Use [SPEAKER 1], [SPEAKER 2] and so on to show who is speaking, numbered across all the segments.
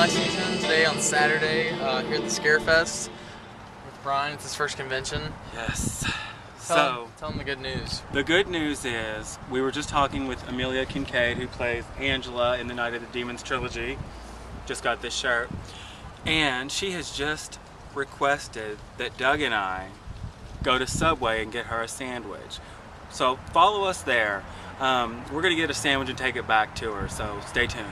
[SPEAKER 1] Washington today on Saturday here at the Scarefest with Brian. It's his first convention.
[SPEAKER 2] Yes.
[SPEAKER 1] Tell him the good news.
[SPEAKER 2] The good news is we were just talking with Amelia Kinkade, who plays Angela in the Night of the Demons trilogy. Just got this shirt. And she has just requested that Doug and I go to Subway and get her a sandwich. So follow us there. We're going to get a sandwich and take it back to her, so stay tuned.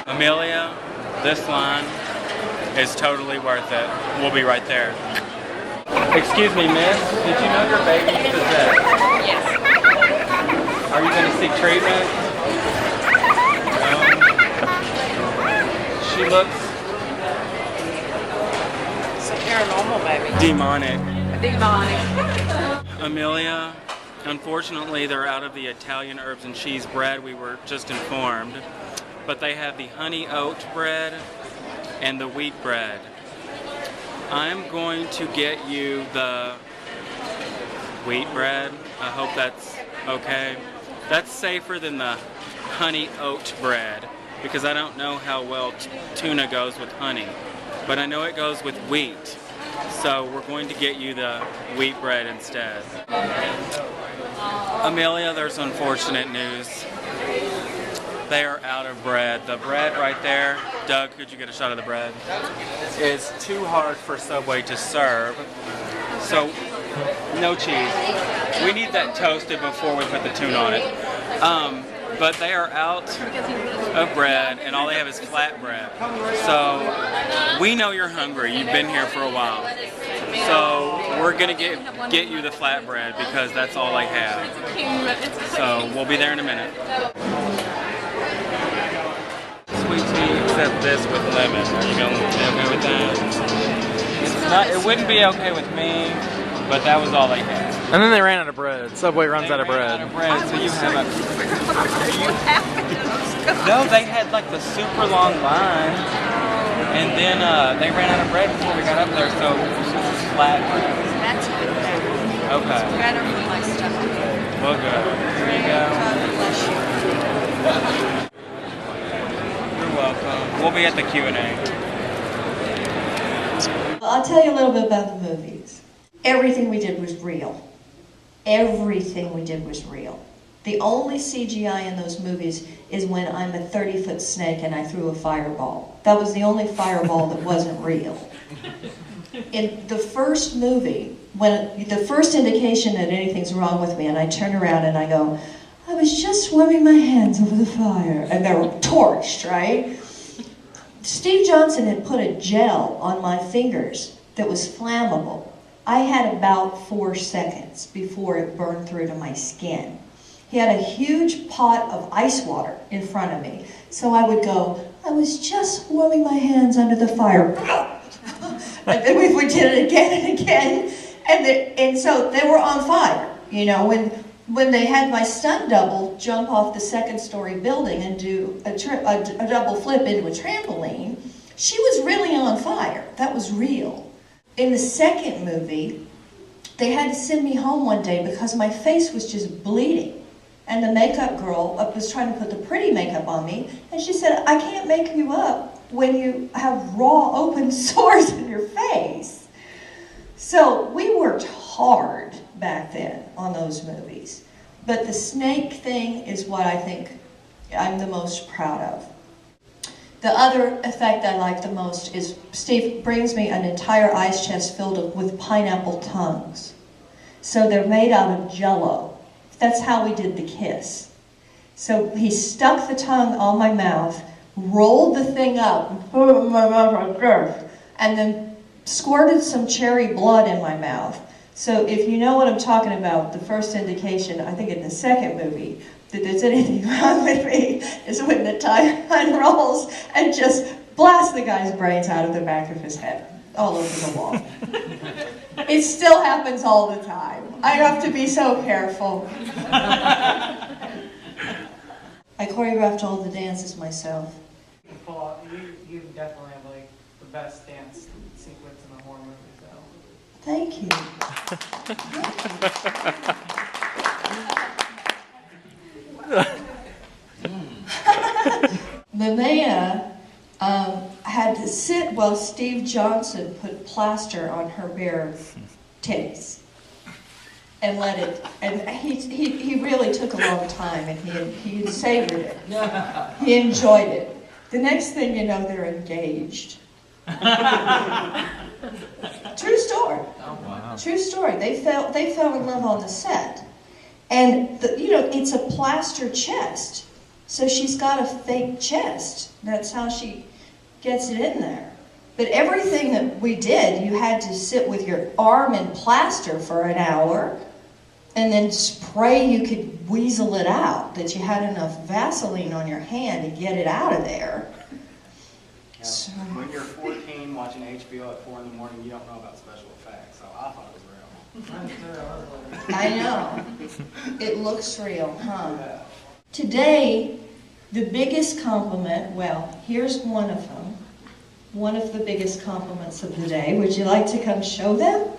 [SPEAKER 2] Amelia, this line is totally worth it. We'll be right there. Excuse me, miss. Did you know your baby's possessed?
[SPEAKER 3] Yes.
[SPEAKER 2] Are you going to seek treatment? No. She looks...
[SPEAKER 3] It's a paranormal baby.
[SPEAKER 2] demonic.
[SPEAKER 3] Demonic.
[SPEAKER 2] Amelia, unfortunately, they're out of the Italian herbs and cheese bread, we were just informed. But they have the honey oat bread and the wheat bread. I'm going to get you the wheat bread. I hope that's okay. That's safer than the honey oat bread because I don't know how well tuna goes with honey. But I know it goes with wheat. So we're going to get you the wheat bread instead. Amelia, there's unfortunate news. They are out of bread. The bread right there, Doug, could you get a shot of the bread? Is too hard for Subway to serve. So, no cheese. We need that toasted before we put the tuna on it. But they are out of bread and all they have is flat bread. So, we know you're hungry. You've been here for a while. So, we're going to get you the flat bread because that's all they have. So, we'll be there in a minute. Sweet tea except this with lemon. Are you going to be okay with that? It's not. It wouldn't be okay with me, but that was all they had.
[SPEAKER 1] And then they ran out of bread. Subway runs out of bread.
[SPEAKER 2] So you have a... No, they had like the super long line, and then they ran out of bread before we got up there, so it was just flat bread.
[SPEAKER 3] That's good.
[SPEAKER 2] Okay.
[SPEAKER 3] It's better for my stomach.
[SPEAKER 2] Well, good. Here you go.
[SPEAKER 3] God bless you.
[SPEAKER 2] Welcome. We'll be at the Q&A.
[SPEAKER 4] I'll tell you a little bit about the movies. Everything we did was real. Everything we did was real. The only CGI in those movies is when I'm a 30-foot snake and I threw a fireball. That was the only fireball that wasn't real. In the first movie, when the first indication that anything's wrong with me, and I turn around and I go, I was just warming my hands over the fire, and they were torched, right? Steve Johnson had put a gel on my fingers that was flammable. I had about 4 seconds before it burned through to my skin. He had a huge pot of ice water in front of me, so I would go, I was just warming my hands under the fire. And then we did it again and again, and so they were on fire. You know, when they had my stunt double jump off the second-story building and do a double flip into a trampoline, she was really on fire. That was real. In the second movie, they had to send me home one day because my face was just bleeding. And the makeup girl was trying to put the pretty makeup on me, and she said, I can't make you up when you have raw, open sores in your face. So we worked hard back then on those movies. But the snake thing is what I think I'm the most proud of. The other effect I like the most is Steve brings me an entire ice chest filled with pineapple tongues. So they're made out of Jell-O. That's how we did the kiss. So he stuck the tongue on my mouth, rolled the thing up, and put it in my mouth like this, and then squirted some cherry blood in my mouth. So if you know what I'm talking about, the first indication, I think in the second movie, that there's anything wrong with me is when the tongue unrolls and just blasts the guy's brains out of the back of his head, all over the wall. It still happens all the time. I have to be so careful. I choreographed all the dances myself.
[SPEAKER 5] You can pull off, you definitely have like the best dance sequence in the horror movie, so.
[SPEAKER 4] Thank you. Linnea had to sit while Steve Johnson put plaster on her bare titties and let it, and he really took a long time, and he savored it. He enjoyed it. The next thing you know, they're engaged. True story.
[SPEAKER 1] Oh, wow.
[SPEAKER 4] True story. They fell in love on the set, and it's a plaster chest, so she's got a fake chest. That's how she gets it in there. But everything that we did, you had to sit with your arm in plaster for an hour, and then spray. You could weasel it out, that you had enough Vaseline on your hand to get it out of there.
[SPEAKER 2] Yeah. So, when you're 14 watching HBO at 4 in the morning, you don't know about special effects, so I thought it was real.
[SPEAKER 4] I know. It looks real, huh? Yeah. Today, the biggest compliment, well, here's one of them. One of the biggest compliments of the day. Would you like to come show them?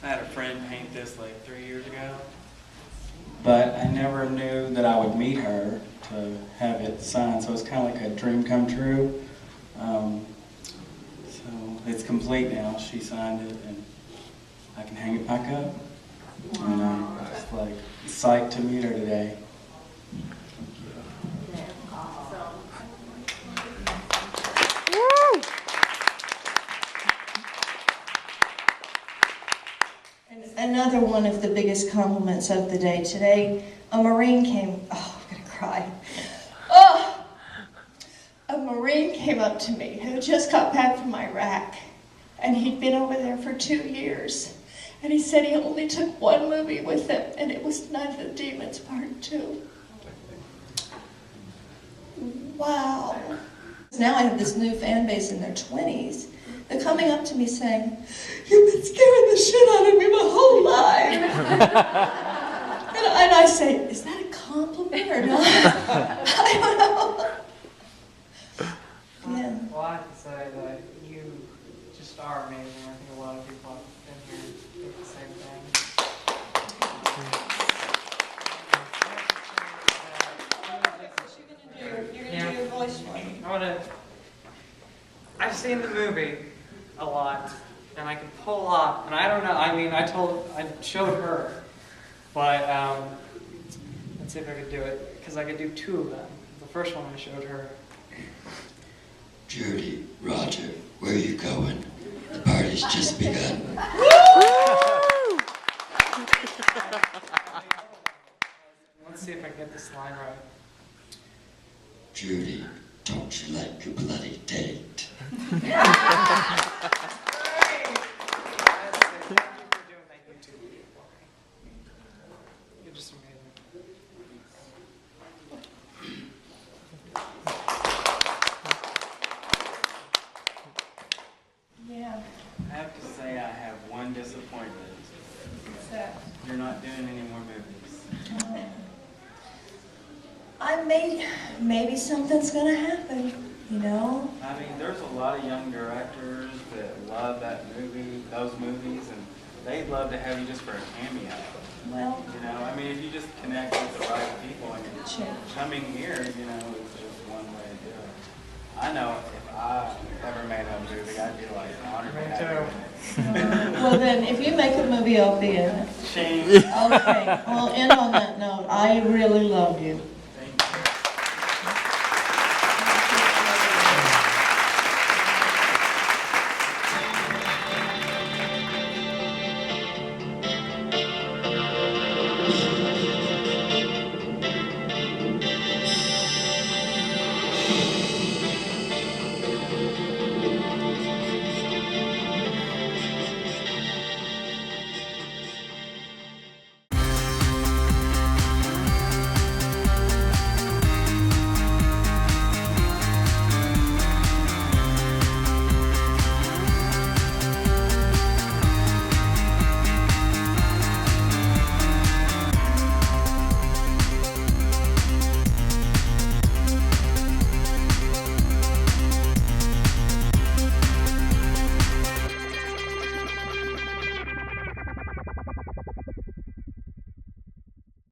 [SPEAKER 2] I had a friend paint this like 3 years ago, but I never knew that I would meet her to have it signed, so it's kind of like a dream come true. So it's complete now. She signed it, and I can hang it back up. And I'm just like psyched to meet her today.
[SPEAKER 4] Another one of the biggest compliments of the day today, a Marine came, oh, I'm gonna cry. Oh! A Marine came up to me who just got back from Iraq, and he'd been over there for 2 years. And he said he only took one movie with him, and it was Night of the Demons Part 2. Wow. Now I have this new fan base in their 20s. They're coming up to me saying, "You've been scaring the shit out of me my whole life." and I say, "Is that a compliment or not?" I don't know. Yeah.
[SPEAKER 5] Well, I have to say that you just are amazing. I think a lot of people have been here think the same thing.
[SPEAKER 4] You're gonna do your voice for me.
[SPEAKER 5] I've seen the movie a lot, and I can pull off, and I don't know, I mean, I showed her, but let's see if I could do it, because I could do 2 of them. The first one I showed her.
[SPEAKER 6] Judy, Roger, where are you going? The party's just begun.
[SPEAKER 5] Let's see if I can get this line right.
[SPEAKER 6] Judy, don't you like your bloody date?
[SPEAKER 5] Thank you for doing that YouTube video for me. You're just amazing.
[SPEAKER 4] Yeah.
[SPEAKER 2] I have to say I have one disappointment.
[SPEAKER 4] What's that?
[SPEAKER 2] You're not doing any more movies.
[SPEAKER 4] Maybe something's gonna happen, you know?
[SPEAKER 2] I mean, there's a lot of young directors that love those movies, and they'd love to have you just for a cameo.
[SPEAKER 4] Well,
[SPEAKER 2] You know, I mean, if you just connect with the right people and
[SPEAKER 4] sure.
[SPEAKER 2] coming here, you know, it's just one way to do it. I know if I ever made a movie, I'd be like honored to have you in it.
[SPEAKER 4] Well then, if you make a movie, I'll be in it.
[SPEAKER 2] Shame.
[SPEAKER 4] Okay, well, end on that note. I really love you.